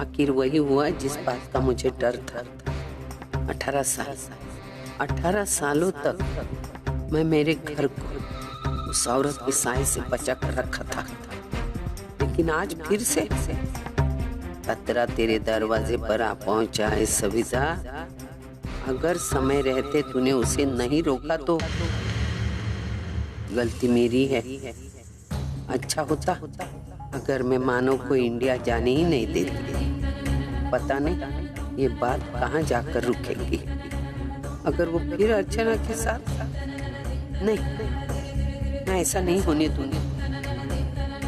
आखिर वही हुआ जिस बात का मुझे डर था। 18 सालों तक मैं मेरे घर को उस औरत के साए से बचा कर रखा था, लेकिन आज फिर से खतरा तेरे दरवाजे पर आ पहुंचा है सविता। अगर समय रहते तूने उसे नहीं रोका तो गलती मेरी है। अच्छा होता अगर मैं मानव को इंडिया जाने ही नहीं देती। पता नहीं ये बात कहाँ जाकर रुकेगी। अगर वो फिर अर्चना के साथ, नहीं मैं ऐसा नहीं होने दूंगी।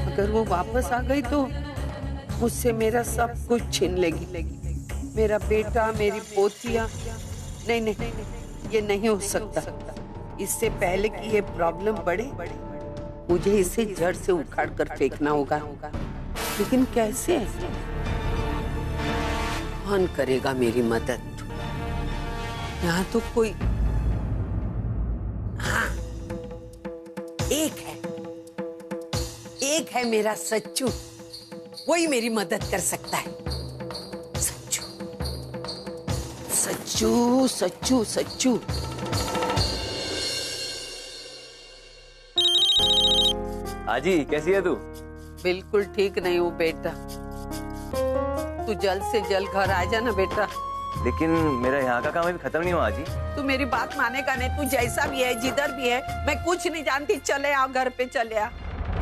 अगर वो वापस आ गई तो मुझसे मेरा सब कुछ छीन लेगी, मेरा बेटा, मेरी पोतियां। नहीं, ये नहीं हो सकता। इससे पहले कि ये प्रॉब्लम बढ़े मुझे इसे जड़ से उखाड़ कर फेंकना होगा। लेकिन कैसे? कौन करेगा मेरी मदद? यहाँ तो कोई, हाँ, एक है मेरा सच्चू, वही मेरी मदद कर सकता है। सच्चू। आजी कैसी है तू? बिल्कुल ठीक नहीं हूँ बेटा। तू जल्द से जल्द घर आ जाना बेटा। लेकिन मेरा यहाँ का काम अभी खत्म नहीं हुआ आजी। तू मेरी बात मानेगा नहीं। तू जैसा भी है, जिधर भी है, मैं कुछ नहीं जानती। चले आओ, घर पे चले आ।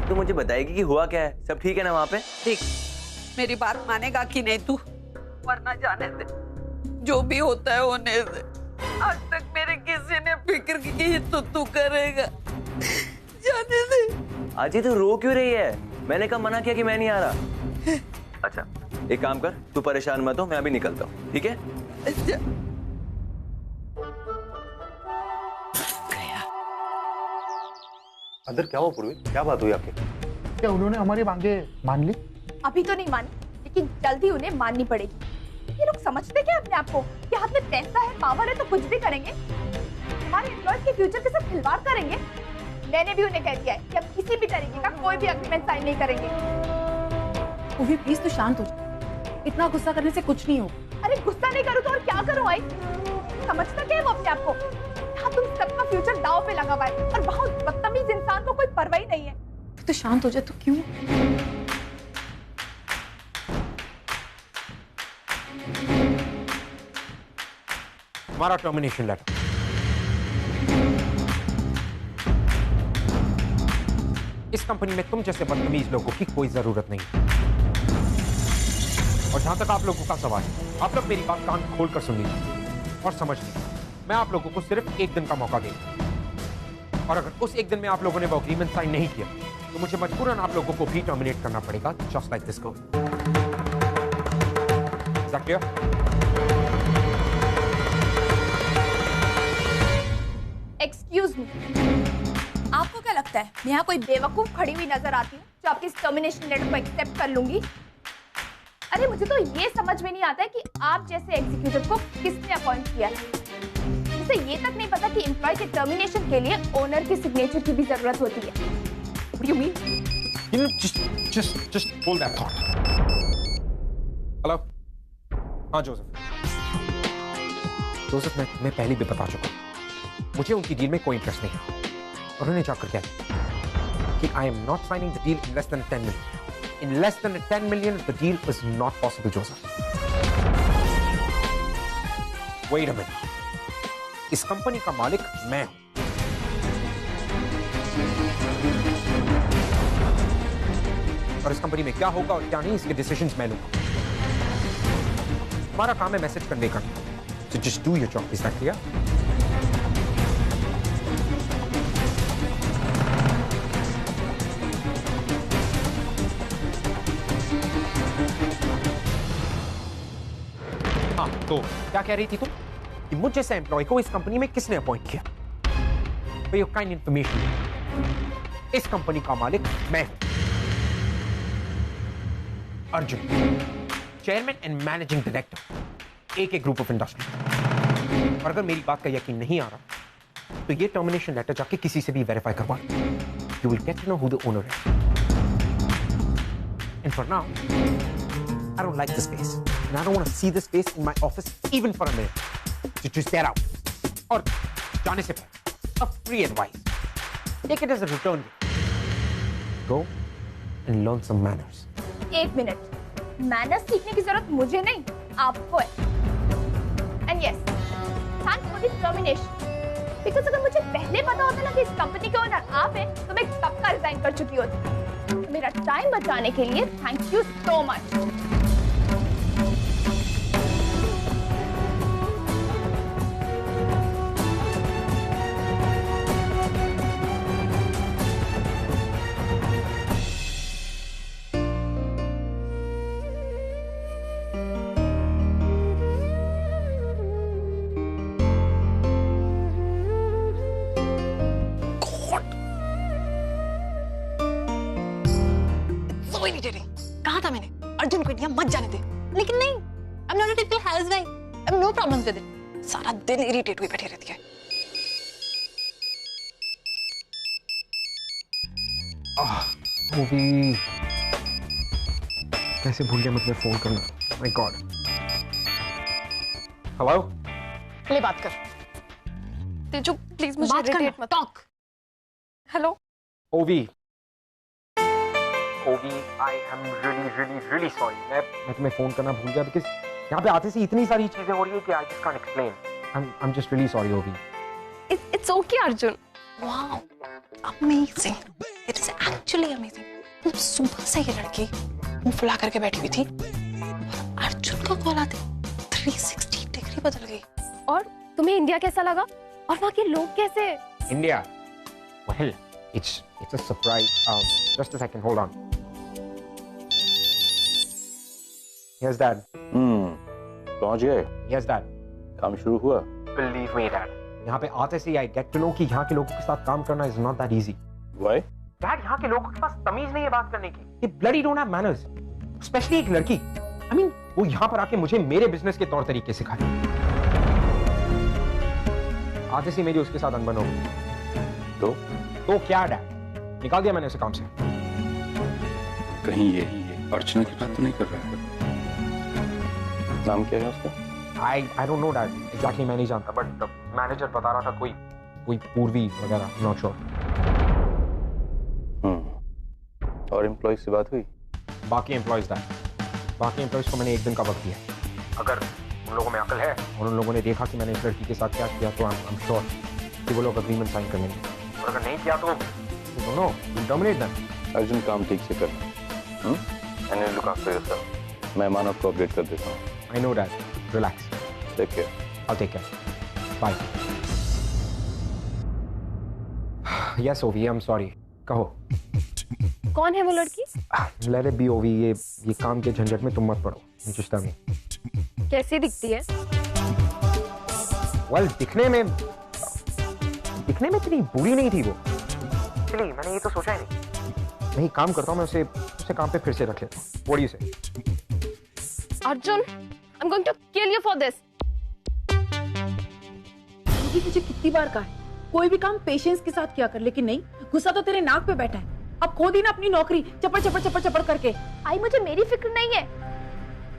तू मुझे बताएगी कि हुआ क्या है? सब ठीक है ना वहाँ पे? ठीक। मेरी बात मानेगा कि नहीं तू? वरना जाने दे, जो भी होता है होने दे। आज तक मेरे किसी ने फिक्र की तो तू करेगा। जाने दे। आजी तू रो क्यों रही है? मैंने कब मना किया कि मैं नहीं आ रहा? अच्छा एक काम कर, तू परेशान मत हो, मैं अभी निकलता हूँ, ठीक है? अच्छा। अंदर क्या हुआ पूर्वी? क्या बात हुई आपकी? क्या उन्होंने हमारी मांगे मान ली? अभी तो नहीं मानी, लेकिन जल्दी उन्हें माननी पड़ेगी। ये लोग समझते क्या अपने आप को कि हाथ में पैसा है, पावर है तो कुछ भी करेंगे। हमारे एम्प्लॉयज के फ्यूचर के साथ खिलवाड़ करेंगे। मैंने भी उन्हें कह दिया है कि अब किसी भी तरीके का कोई भी एग्रीमेंट साइन नहीं करेंगे। पूर्वी प्लीज तू शांत हो जा। इतना गुस्सा करने से कुछ नहीं हो। अरे गुस्सा नहीं करूँ तो और क्या करूँ? आई समझता क्या है वो अपने आप को? यहाँ तुम सबका फ्यूचर दांव पे लगा हुआ है और बहुत बदतमीज इंसान को कोई परवाह ही नहीं है। तो शांत हो जा। तू क्यों? हमारा टर्मिनेशन लेटर। इस कंपनी में तुम जैसे बदतमीज लोगों की कोई जरूरत नहीं। और जहां तक आप लोगों का सवाल है, आप लोग मेरी बात कान खोलकर सुन लीजिए और समझ लीजिए। मैं आप लोगों को सिर्फ एक दिन का मौका देता, और अगर उस एक दिन में आप लोगों ने वो एग्रीमेंट साइन नहीं किया तो मुझे मजबूरन आप लोगों को भी टर्मिनेट करना पड़ेगा, just like this girl. Is that clear? Excuse me, आपको क्या लगता है मैं यहाँ कोई बेवकूफ खड़ी हुई नजर आती हूँ जो आपकी इस टर्मिनेशन लेटर को एक्सेप्ट कर लूंगी? अरे मुझे तो ये समझ में नहीं आता है कि आप जैसे एग्जीक्यूटिव को किसने अपॉइंट किया है। मुझे ये तक नहीं पता कि एम्प्लॉय के टर्मिनेशन के लिए ओनर की सिग्नेचर की भी जरूरत होती है। What do you mean? You know, just hold that thought. Hello? हाँ जोसेफ। जोसेफ मैं तुम्हें पहले भी बता चुका हूँ, मुझे उनकी डील में कोई इंटरेस्ट नहीं है। और उन्हें जाकर क्या कि I am not signing the deal in less than 10 million. In less than 10 million, the deal is not possible, Joseph. Wait a minute. इस कंपनी का मालिक मैं हूं। और इस कंपनी में क्या होगा और क्या नहीं, इसके डिसीजंस मैं लूंगा। हमारा काम है मैसेज कन्वे करना। So just do your job. Is that clear? हाँ, तो क्या कह रही थी तुम कि मुझ जैसे एम्प्लॉय को इस कंपनी में किसने अपॉइंट किया? For your kind information, इस कंपनी का मालिक मैं हूं, Arjun, chairman and managing director AK group of industry. और अगर मेरी बात का यकीन नहीं आ रहा तो ये टर्मिनेशन लेटर जाके किसी से भी वेरीफाई करवा लो। You will get to know who the owner is. And for now, I don't like this space. And I don't want to see this space in my office even for a minute. So just get out. और जाने से पहले a free advice. Take it as a return gift. Go and learn some manners. एक minute, manners सीखने की जरूरत मुझे नहीं, आपको है। And yes, thanks for this termination. Because अगर मुझे पहले पता होता ना कि इस कंपनी के ओनर आप हैं, तो मैं कब का रिजाइन कर चुकी होती। मेरा टाइम बचाने के लिए थैंक यू सो मच। कहा था मैंने अर्जुन को इंडिया मत जाने दे, लेकिन नहीं, I'm not a typical housewife. I have no problems with it. सारा दिन इरिटेट हुई बैठी रहती है। मूवी कैसे भूल गया मुझे फोन करना। My God. हेलो, ले बात कर। तेजू प्लीज मुझे बात इरिटेट करना, मत। टॉक। हेलो, ओवी, आई एम रियली सॉरी। मैं तुम्हें फोन करना भूल गया बिकॉज़ यहाँ पे आते से इतनी सारी चीजें हो रही है कि I just can't explain. I am just really sorry ओवी। It's okay Arjun. Wow, amazing. It is actually amazing. सुबह से ये लड़की मुंह फुला करके बैठी हुई थी, अर्जुन का कॉल आते 360 डिग्री बदल गई। और तुम्हें इंडिया कैसा लगा? और वहाँ के लोग कैसे? India, well, it's a surprise. Just a second, hold on. Yes, Dad. पहुंच गए? Yes, Dad. काम शुरू हुआ? Believe me, Dad. यहाँ पे आते से I get to know कि यहाँ के लोगों के साथ काम करना is not that easy. Why? Dad, यहाँ के लोगों के पास तमीज नहीं है बात करने की। They bloody don't have manners. Especially एक लड़की। I mean, वो यहाँ पर आके मुझे मेरे बिजनेस के तौर तरीके सिखाई। आते से मेरी उसके साथ अनबन हो गई। तो क्या डैड? निकाल दिया मैंने उसे काम से। कहीं ये अर्चना की बात तो नहीं कर रहा है? नाम क्या है उसका? I don't know dad, exactly मैं नहीं जानता, बट मैनेजर बता रहा था कोई पूर्वी वगैरह, नॉट श्योर। और एम्प्लॉय से बात हुई? बाकी एम्प्लॉयज को मैंने एक दिन का वक्त दिया। अगर उन लोगों में अकल है और उन लोगों ने देखा कि मैंने इस लड़की के साथ क्या किया तो आई एम श्योर कि वो लोग अग्रीमेंट साइन कर लेंगे। और अगर नहीं किया तो no, will terminate them. Arjun काम ठीक से करना। And look after yourself. मैं मानव को अपडेट कर देता हूँ। I know dad, relax. Take care. I'll take care. Bye. Yes, Ovi, I'm sorry. कहो। कौन है वो लड़की? Let it be, Ovi. ये काम के झंझट में तुम मत पड़ो। Just tell me. कैसी दिखती है? Well, दिखने में इतनी बुरी नहीं थी वो। चलिए, मैंने ये तो सोचा ही नहीं। मैं एक काम करता हूँ, मैं उसे काम पे फिर से रख लेता हूँ। What do you say? Arjun, I'm going to kill you for this. तुझे कितनी बार कहा है कोई भी काम पेशेंस के साथ किया कर, लेकिन नहीं, गुस्सा तो तेरे नाक पे बैठा है। अब खो दी ना अपनी नौकरी चपड़ करके। आई मुझे मेरी फिक्र नहीं है,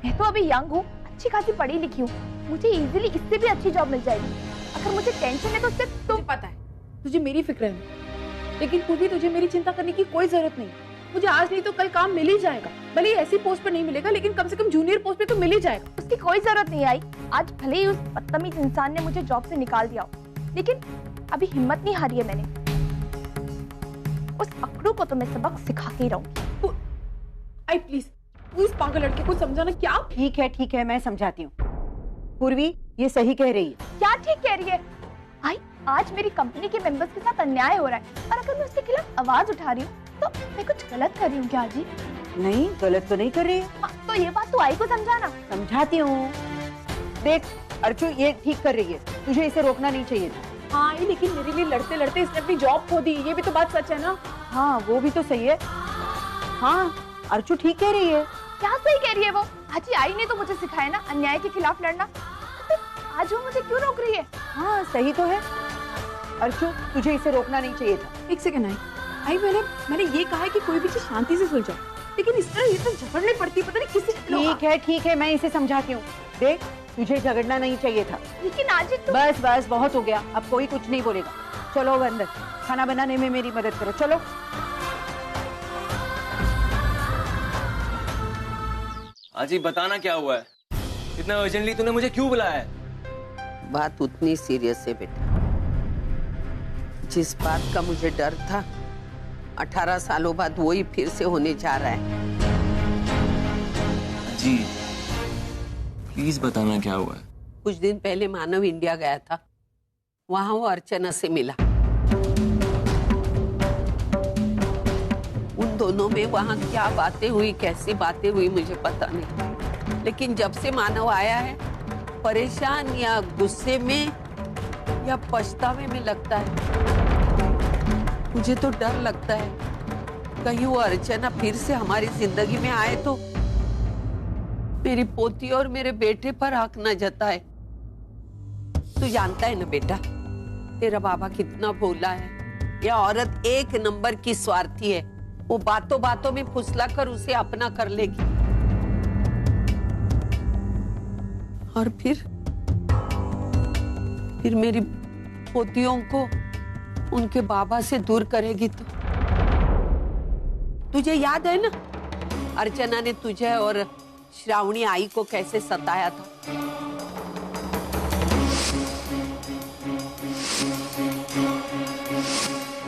मैं तो अभी यंग हूँ, अच्छी खासी पढ़ी लिखी हूँ, मुझे इजीली इससे भी अच्छी जॉब मिल जाएगी। अगर मुझे टेंशन है तो सिर्फ तुम। पता है तुझे मेरी फिक्र है, लेकिन पूरी तुझे मेरी चिंता करने की कोई जरूरत नहीं। मुझे आज नहीं तो कल काम मिल ही जाएगा, भले ही ऐसी पोस्ट पर नहीं मिलेगा, लेकिन कम से कम जूनियर पोस्ट पे तो मिल ही जाएगा। उसकी कोई जरूरत नहीं आई। आज भले ही उस बदतमीज इंसान ने मुझे जॉब से निकाल दिया हो, लेकिन अभी हिम्मत नहीं हारी है मैंने। उस अकड़ू को तो मैं सबक सिखा के ही रहूंगी। आई प्लीज, तू इस पागल लड़के को समझाना। क्या? ठीक है, मैं समझाती हूँ। पूर्वी ये सही कह रही है। क्या ठीक कह रही है? आई आज मेरी कंपनी के मेंबर्स के साथ अन्याय हो रहा है, और अगर मैं उसके खिलाफ आवाज उठा रही हूँ तो मैं कुछ गलत कर रही हूँ क्या जी? नहीं, गलत तो नहीं कर रही है। हाँ, तो ये बात तो आई को समझाना। समझाती हूँ। देख अर्चू, ये ठीक कर रही है, तुझे इसे रोकना नहीं चाहिए था। हाँ, लेकिन मेरे लिए लड़ते लड़ते इसने अपनी जॉब खो दी, ये भी तो बात सच है ना। हाँ, वो भी तो सही है। हाँ, अर्चू ठीक कह रही है। क्या सही कह रही है वो? आज ही आई ने तो मुझे सिखाया ना अन्याय के खिलाफ लड़ना, तो आज वो मुझे क्यों रोक रही है? हाँ, सही तो है। अर्चू, तुझे इसे रोकना नहीं चाहिए था। एक सेकंड आई, मैंने ये कहा है कि कोई भी चीज शांति से सुलझाओ। लेकिन इस तरह ये तो झगड़ने पड़ती है, पता नहीं किसी। ठीक है, मैं इसे समझाती हूँ। देख, तुझे झगड़ना नहीं चाहिए था, लेकिन आज तो बस बहुत हो गया, अब कोई कुछ नहीं बोलेगा। चलो अब अंदर, खाना बनाने में मेरी मदद करो, चलो। आजी बताना क्या हुआ है? इतना अर्जेंटली तूने मुझे क्यों बुलाया है? बात उतनी सीरियस है बेटा, जिस बात का मुझे डर था 18 सालों बाद वही फिर से होने जा रहा है। जी प्लीज बताना क्या हुआ है? कुछ दिन पहले मानव इंडिया गया था, वहां वो अर्चना से मिला। उन दोनों में वहां क्या बातें हुई, कैसी बातें हुई मुझे पता नहीं, लेकिन जब से मानव आया है परेशान या गुस्से में या पछतावे में लगता है। मुझे तो डर लगता है कहीं वो अर्चना फिर से हमारी जिंदगी में आए तो मेरी पोती और मेरे बेटे पर हक न जताए। तू जानता है ना बेटा, तेरा बाबा कितना भोला है। यह औरत एक नंबर की स्वार्थी है, वो बातों बातों में फुसला कर उसे अपना कर लेगी और फिर मेरी पोतियों को उनके बाबा से दूर करेगी। तो तुझे याद है ना अर्चना ने तुझे और श्रावणी आई को कैसे सताया था?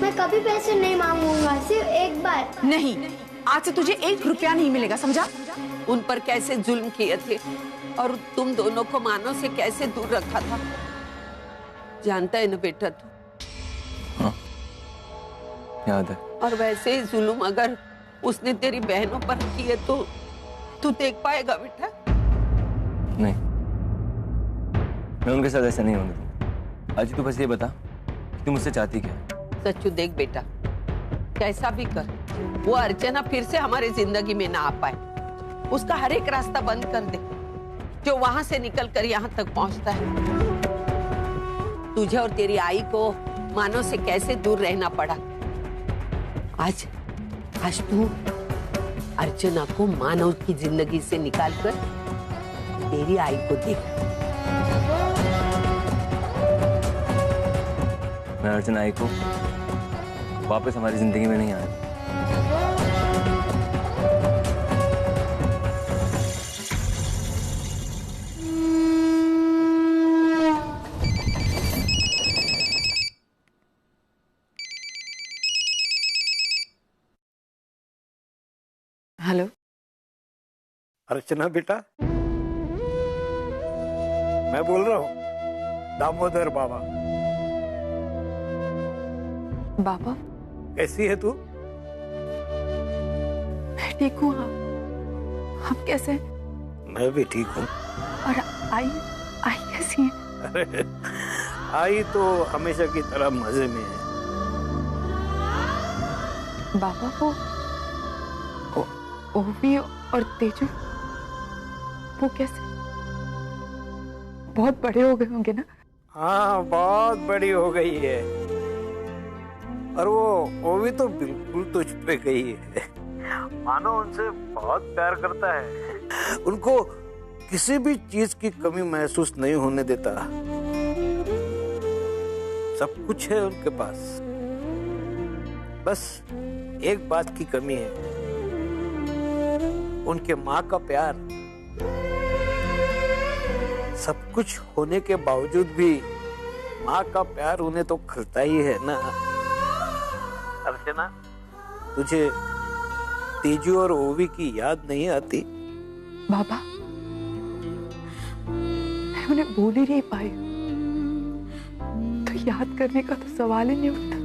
मैं कभी पैसे नहीं मांगूंगा, सिर्फ एक बार। नहीं, आज से तुझे 1 रुपया नहीं मिलेगा, समझा? उन पर कैसे जुल्म किए थे और तुम दोनों को मानव से कैसे दूर रखा था, जानता है ना बेटा तू? हाँ, याद है। और वैसे ही जुल्म अगर उसने तेरी बहनों पर किए तो तू देख पाएगा बेटा? नहीं, मैं उनके साथ ऐसा नहीं होने दूंगा। आज तू बस ये बता कि तू मुझसे चाहती क्या? सच्चू देख बेटा, कैसा भी कर वो अर्चना फिर से हमारी जिंदगी में ना आ पाए। उसका हर एक रास्ता बंद कर दे जो वहां से निकल कर यहाँ तक पहुंचता है। तुझे और तेरी आई को मानव से कैसे दूर रहना पड़ा। आज तू अर्चना को मानव की जिंदगी से निकालकर तेरी आई को देख। मैं अर्चना आई को वापस हमारी जिंदगी में नहीं आया। हेलो अर्चना बेटा, मैं बोल रहा हूँ दामोदर बाबा। बाबा, कैसी है तू? मैं ठीक हूँ। आप कैसे? मैं भी ठीक हूँ। और आई कैसी है? अरे आई तो हमेशा की तरह मजे में है। बाबा, वो ओवी और तेजू वो कैसे? बहुत बड़े हो गए होंगे ना? हाँ, बहुत बड़ी हो गई है। और वो भी तो बिल्कुल तुझ पे गई है। मानो उनसे बहुत प्यार करता है, उनको किसी भी चीज की कमी महसूस नहीं होने देता। सब कुछ है उनके पास, बस एक बात की कमी है, उनके माँ का प्यार। सब कुछ होने के बावजूद भी माँ का प्यार उन्हें तो खलता ही है ना। अर्चना, तुझे तेजू और ओवी की याद नहीं आती? बाबा, मैं उन्हें भूल ही नहीं पाई, तो याद करने का तो सवाल ही नहीं उठता।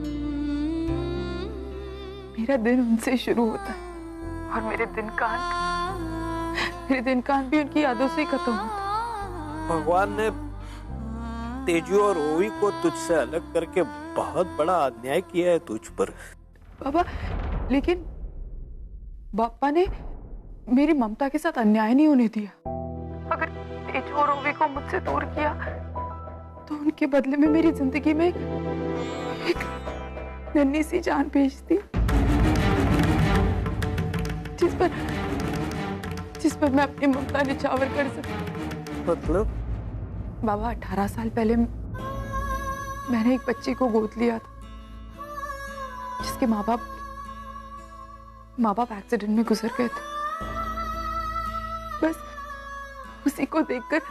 मेरा दिन उनसे शुरू होता है और मेरे दिन का अंत भी उनकी यादों से ही खत्म होता है। भगवान ने तेजू और ओवी को तुझसे अलग करके बहुत बड़ा अन्याय किया है तुझ पर। बाबा, लेकिन बापा ने मेरी ममता के साथ अन्याय नहीं होने दिया। अगर तेजू और ओवी को मुझसे दूर किया तो उनके बदले में मेरी जिंदगी में एक नन्ही सी जान भेज दी, जिस पर मैं अपनी ममता निछावर कर सकूं। मतलब? बाबा 18 साल पहले मैंने एक बच्ची को गोद लिया था जिसके माँ बाप एक्सीडेंट में गुजर गए थे। बस उसी को देखकर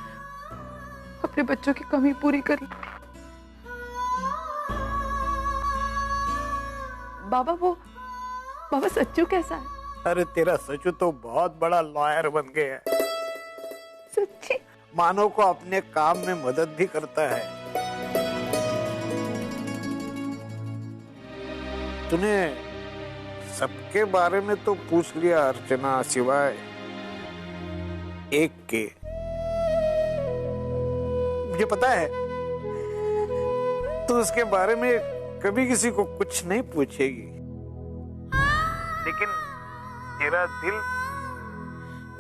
अपने बच्चों की कमी पूरी कर ली। बाबा सच्चू कैसा है? अरे तेरा सचू तो बहुत बड़ा लॉयर बन गया है। सच्ची? मानव को अपने काम में मदद भी करता है। तूने सबके बारे में तो पूछ लिया अर्चना, सिवाय एक के। मुझे पता है तू उसके बारे में कभी किसी को कुछ नहीं पूछेगी, लेकिन तेरा दिल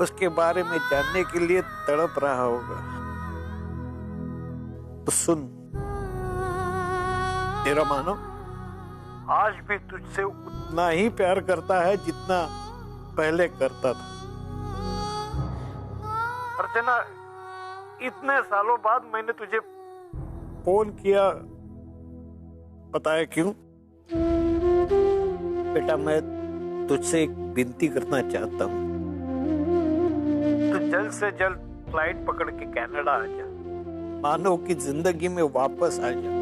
उसके बारे में जानने के लिए तड़प रहा होगा। तो सुन, तेरा मानव आज भी तुझसे उतना ही प्यार करता है जितना पहले करता था। अर्चना, इतने सालों बाद मैंने तुझे फोन किया, पता है क्यों? बेटा, मैं तुझसे एक विनती करना चाहता हूँ। तो जल्द से जल्द फ्लाइट पकड़ के कनाडा आ जा, मानव की जिंदगी में वापस आ जा।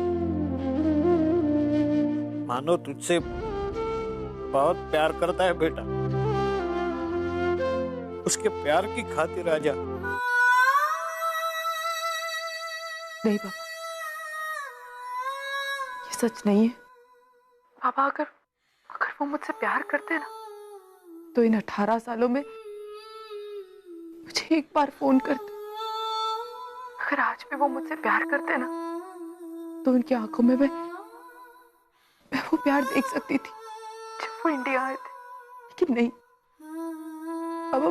मानव तुझसे बहुत प्यार करता है बेटा, उसके प्यार की खातिर आ जा। नहीं बाबा, ये सच नहीं है। बाबा अगर वो मुझसे प्यार करते ना तो इन 18 सालों में मुझे एक बार फोन करते। अगर आज भी वो मुझसे प्यार करते ना तो उनकी आंखों में मैं वो प्यार देख सकती थी जब वो इंडिया आए थे। लेकिन नहीं बाबा,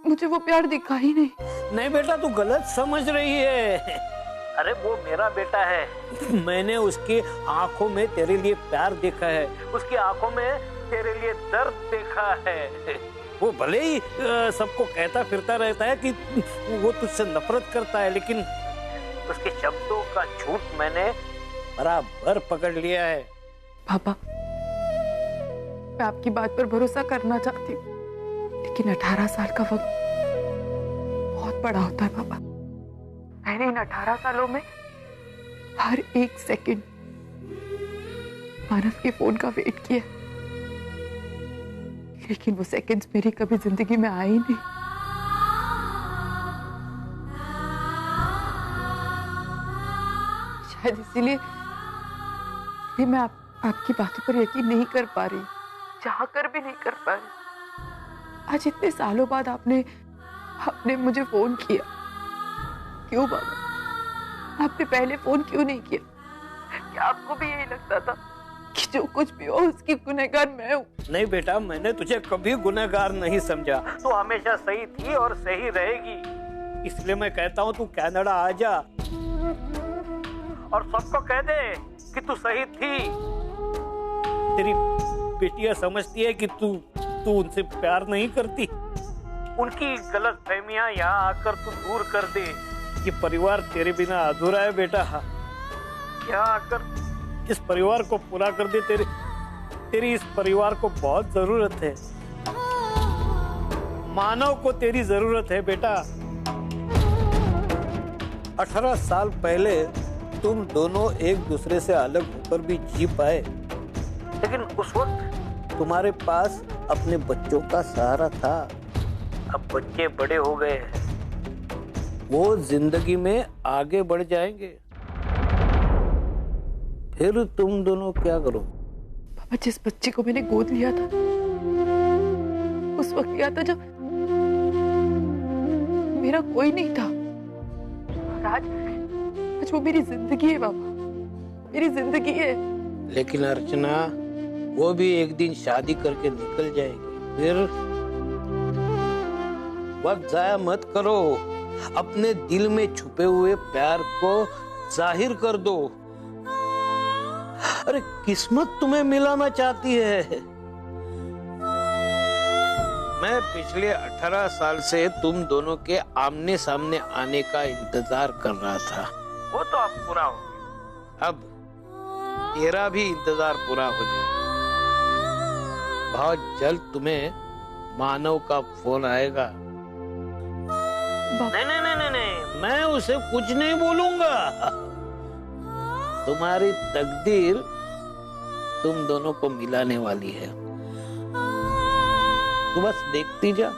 मुझे वो प्यार दिखा ही नहीं। नहीं बेटा, तू गलत समझ रही है। अरे वो मेरा बेटा है, मैंने उसकी आंखों में तेरे लिए प्यार देखा है, उसकी आंखों में तेरे लिए दर्द देखा है। वो भले ही सबको कहता फिरता रहता है कि वो तुझसे नफरत करता है, लेकिन उसके शब्दों का झूठ मैंने बराबर पकड़ लिया है। पापा, मैं आपकी बात पर भरोसा करना चाहती हूँ, लेकिन 18 साल का वक्त बहुत बड़ा होता है पापा। मैंने इन 18 सालों में हर एक सेकंड मानव के फोन का वेट किया, लेकिन वो सेकंड्स मेरी कभी जिंदगी में आए ही नहीं। शायद इसीलिए मैं आपकी बातों पर यकीन नहीं कर पा रही, चाह कर भी नहीं कर पा रही। आज इतने सालों बाद आपने मुझे फोन किया। क्यों बाबा, आपने पहले फोन क्यों नहीं किया? क्या आपको भी यही लगता था कि जो कुछ भी हो उसकी गुनहगार मैं हूँ? नहीं बेटा, मैंने तुझे कभी गुनहगार नहीं समझा। तू हमेशा सही थी और सही रहेगी, इसलिए मैं कहता हूँ तू कनाडा आ जा और सबको कह दे कि तू सही थी। तेरी बेटियां समझती है कि तू उनसे प्यार नहीं करती। उनकी गलत फहमियां यहाँ आकर तू दूर कर दे। ये परिवार तेरे बिना अधूरा है बेटा। यहाँ आकर इस परिवार को पूरा कर दे। तेरी इस परिवार को बहुत जरूरत है। मानव को तेरी जरूरत है बेटा। 18 साल पहले तुम दोनों एक दूसरे से अलग होकर भी जी पाए, लेकिन उस वक्त तुम्हारे पास अपने बच्चों का सहारा था। अब बच्चे बड़े हो गए हैं, वो जिंदगी में आगे बढ़ जाएंगे, फिर तुम दोनों क्या करो? पापा, जिस बच्चे को मैंने गोद लिया था उस वक्त लिया था जब मेरा कोई नहीं था। आज वो मेरी जिंदगी है बाबा, मेरी जिंदगी है। लेकिन अर्चना, वो भी एक दिन शादी करके निकल जाएगी। फिर वक्त जाया मत करो, अपने दिल में छुपे हुए प्यार को जाहिर कर दो। अरे किस्मत तुम्हें मिलाना चाहती है। मैं पिछले 18 साल से तुम दोनों के आमने सामने आने का इंतजार कर रहा था। वो तो अब पूरा हो गया। अब तेरा भी इंतजार पूरा हो जाए। बहुत जल्द तुम्हें मानव का फोन आएगा। नहीं, मैं उसे कुछ नहीं बोलूंगा। तुम्हारी तकदीर तुम दोनों को मिलाने वाली है। तू बस देखती जा।